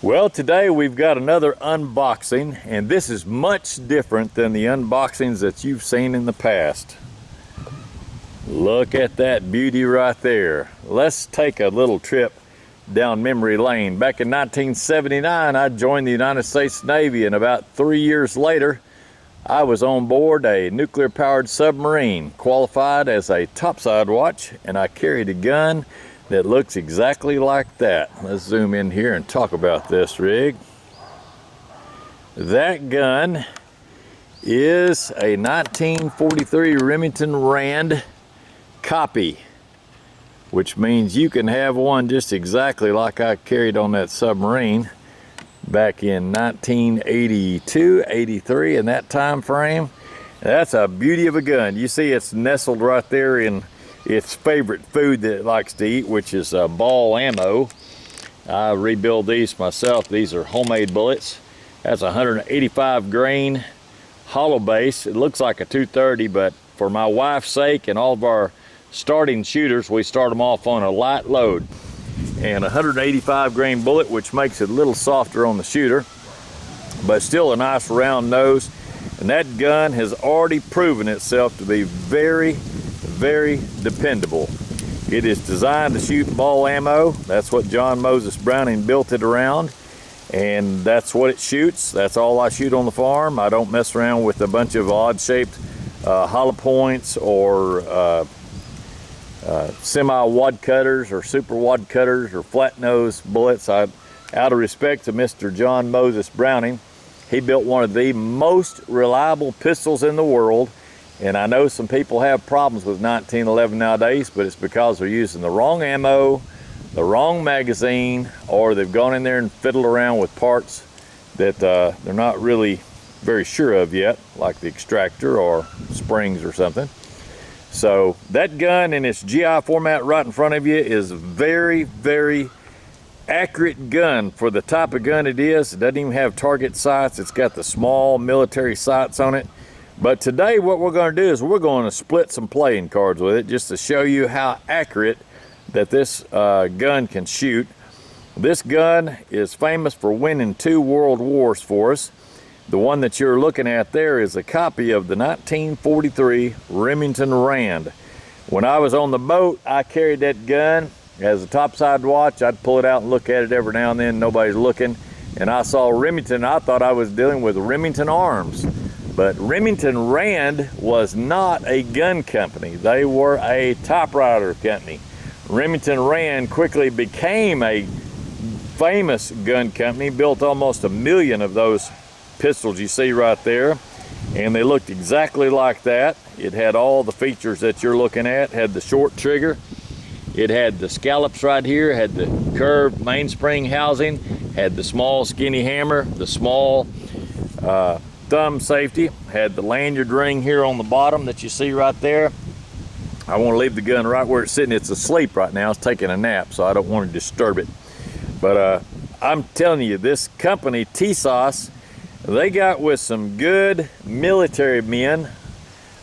Well, today we've got another unboxing, and this is much different than the unboxings that you've seen in the past. Look at that beauty right there. Let's take a little trip down memory lane. Back in 1979, I joined the United States Navy, and about 3 years later, I was on board a nuclear-powered submarine, qualified as a topside watch, and I carried a gun that looks exactly like that. Let's zoom in here and talk about this rig. That gun is a 1943 Remington Rand copy, which means you can have one just exactly like I carried on that submarine back in 1982, 83, in that time frame. That's a beauty of a gun. You see it's nestled right there in its favorite food that it likes to eat, which is ball ammo. I rebuild these myself. These are homemade bullets. That's 185 grain hollow base. It looks like a 230, but for my wife's sake and all of our starting shooters, we start them off on a light load. And 185 grain bullet, which makes it a little softer on the shooter, but still a nice round nose. And that gun has already proven itself to be very dependable. It is designed to shoot ball ammo. That's what John Moses Browning built it around, and that's what it shoots. That's all I shoot on the farm. I don't mess around with a bunch of odd-shaped hollow points or semi-wad cutters or super wad cutters or flat-nose bullets. Out of respect to Mr. John Moses Browning, he built one of the most reliable pistols in the world. And I know some people have problems with 1911 nowadays, but it's because they're using the wrong ammo, the wrong magazine, or they've gone in there and fiddled around with parts that they're not really very sure of yet, like the extractor or springs or something. So that gun in its GI format right in front of you is a very accurate gun for the type of gun it is. It doesn't even have target sights. It's got the small military sights on it. But today what we're going to do is we're going to split some playing cards with it just to show you how accurate that this gun can shoot. This gun is famous for winning 2 world wars for us. The one that you're looking at there is a copy of the 1943 Remington Rand. When I was on the boat, I carried that gun as a topside watch. I'd pull it out and look at it every now and then. Nobody's looking. And I saw Remington. I thought I was dealing with Remington Arms. But Remington Rand was not a gun company. They were a typewriter company. Remington Rand quickly became a famous gun company, built almost 1 million of those pistols you see right there. And they looked exactly like that. It had all the features that you're looking at. It had the short trigger. It had the scallops right here, had the curved mainspring housing, had the small skinny hammer, the small thumb safety, had the lanyard ring here on the bottom that you see right there. I want to leave the gun right where it's sitting. It's asleep right now. It's taking a nap, so I don't want to disturb it. But I'm telling you, this company, TISAS'S, they got with some good military men,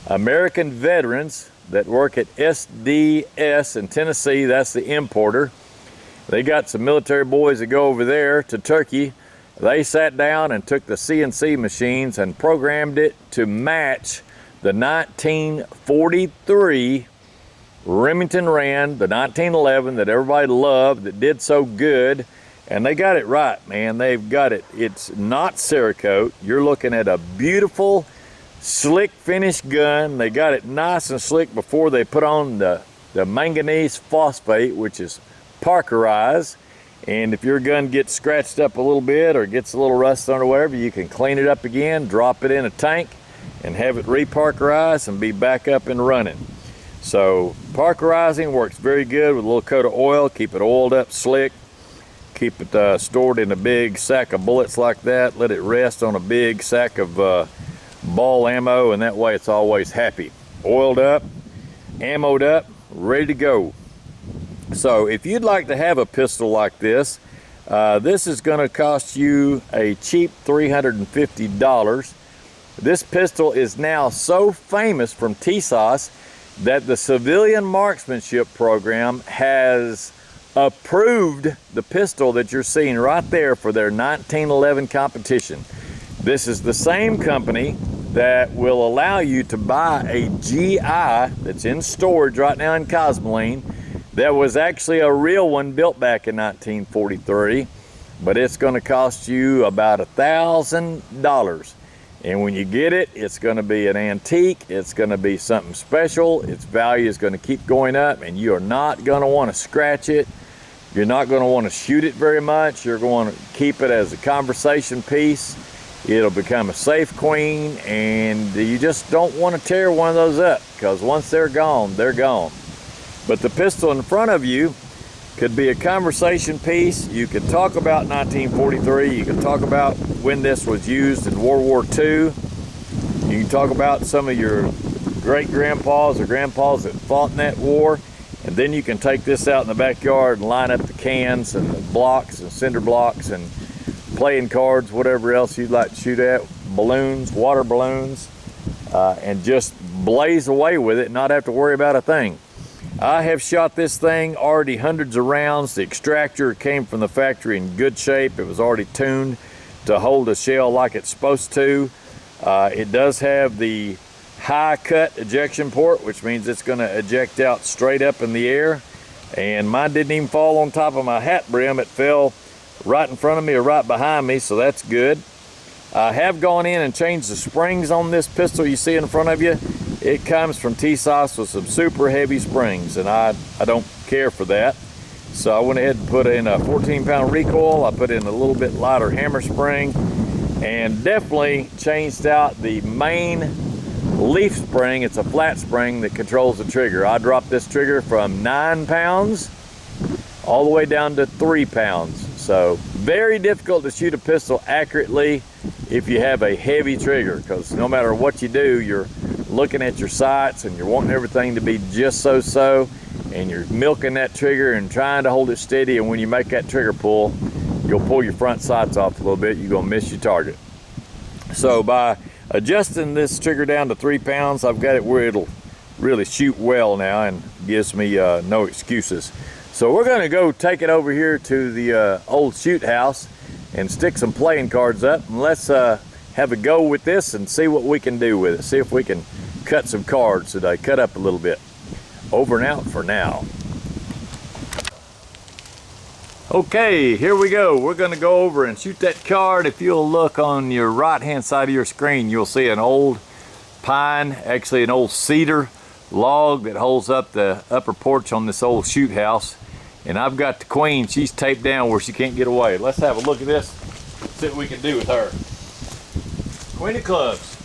American veterans that work at SDS in Tennessee. That's the importer. They got some military boys that go over there to Turkey. They sat down and took the CNC machines and programmed it to match the 1943 Remington Rand, the 1911 that everybody loved, that did so good. And they got it right, man. They've got it. It's not Cerakote. You're looking at a beautiful, slick finished gun. They got it nice and slick before they put on the manganese phosphate, which is Parkerized. And if your gun gets scratched up a little bit or gets a little rust on it or whatever, you can clean it up again, drop it in a tank, and have it re-parkerized and be back up and running. So parkerizing works very good with a little coat of oil. Keep it oiled up slick. Keep it stored in a big sack of bullets like that. Let it rest on a big sack of ball ammo, and that way it's always happy. Oiled up, ammoed up, ready to go. So if you'd like to have a pistol like this, this is going to cost you a cheap $350. This pistol is now so famous from TISAS'S that the civilian marksmanship program has approved the pistol that you're seeing right there for their 1911 competition. This is the same company that will allow you to buy a GI that's in storage right now in Cosmoline that was actually a real one built back in 1943, but it's going to cost you about $1,000. And when you get it, it's going to be an antique, it's going to be something special, its value is going to keep going up, and you are not going to want to scratch it. You're not going to want to shoot it very much. You're going to keep it as a conversation piece. It'll become a safe queen, and you just don't want to tear one of those up, because once they're gone, they're gone. But the pistol in front of you could be a conversation piece. You could talk about 1943. You could talk about when this was used in World War II. You can talk about some of your great-grandpas or grandpas that fought in that war. And then you can take this out in the backyard and line up the cans and the blocks and cinder blocks and playing cards, whatever else you'd like to shoot at, balloons, water balloons, and just blaze away with it and not have to worry about a thing. I have shot this thing already hundreds of rounds. The extractor came from the factory in good shape. It was already tuned to hold a shell like it's supposed to. It does have the high cut ejection port, which means it's going to eject out straight up in the air. And mine didn't even fall on top of my hat brim. It fell right in front of me or right behind me, so that's good. I have gone in and changed the springs on this pistol you see in front of you. It comes from TISAS'S with some super heavy springs, and I don't care for that. So I went ahead and put in a 14-pound recoil. I put in a little bit lighter hammer spring, and definitely changed out the main leaf spring. It's a flat spring that controls the trigger. I dropped this trigger from 9 pounds all the way down to 3 pounds. So very difficult to shoot a pistol accurately if you have a heavy trigger, because no matter what you do, you're looking at your sights and you're wanting everything to be just so, and you're milking that trigger and trying to hold it steady, and when you make that trigger pull, you'll pull your front sights off a little bit, you're gonna miss your target. So by adjusting this trigger down to 3 pounds, I've got it where it'll really shoot well now and gives me no excuses. So we're gonna go take it over here to the old shoot house and stick some playing cards up, and let's have a go with this and see what we can do with it. See if we can cut some cards today, cut up a little bit. Over and out for now. Okay, here we go. We're gonna go over and shoot that card. If you'll look on your right-hand side of your screen, you'll see an old pine, actually an old cedar log that holds up the upper porch on this old shoot house. And I've got the queen, she's taped down where she can't get away. Let's have a look at this, see what we can do with her. Queen of clubs.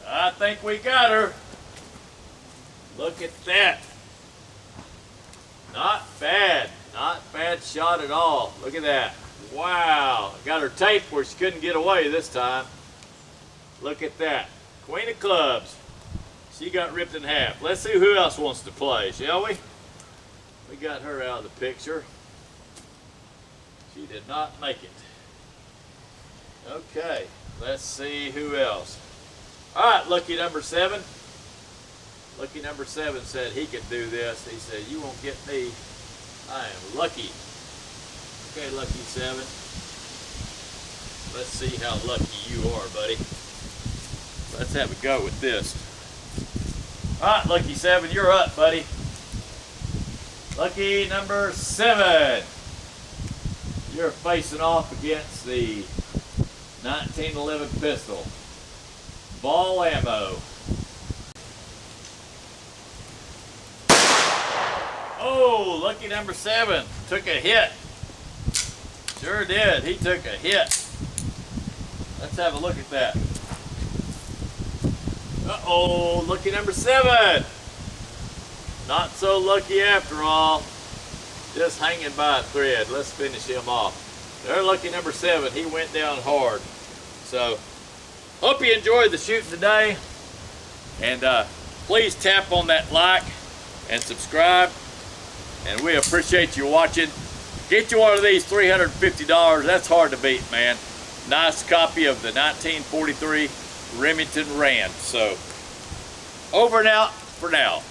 I think we got her. Look at that. Not bad. Not bad shot at all. Look at that. Wow. Got her taped where she couldn't get away this time. Look at that. Queen of clubs. She got ripped in half. Let's see who else wants to play, shall we? We got her out of the picture. She did not make it. Okay. Let's see who else. All right, lucky number 7. Lucky number 7 said he could do this. He said, you won't get me. I am lucky. Okay, lucky 7. Let's see how lucky you are, buddy. Let's have a go with this. All right, lucky 7, you're up, buddy. Lucky number 7. You're facing off against the 1911 pistol. Ball ammo. Oh, lucky number 7 took a hit. Sure did. He took a hit. Let's have a look at that. Uh-oh, lucky number 7. Not so lucky after all. Just hanging by a thread. Let's finish him off. Their lucky number 7, he went down hard. So, hope you enjoyed the shooting today. And please tap on that like and subscribe. And we appreciate you watching. Get you one of these, $350. That's hard to beat, man. Nice copy of the 1943 Remington Rand. So, over and out for now.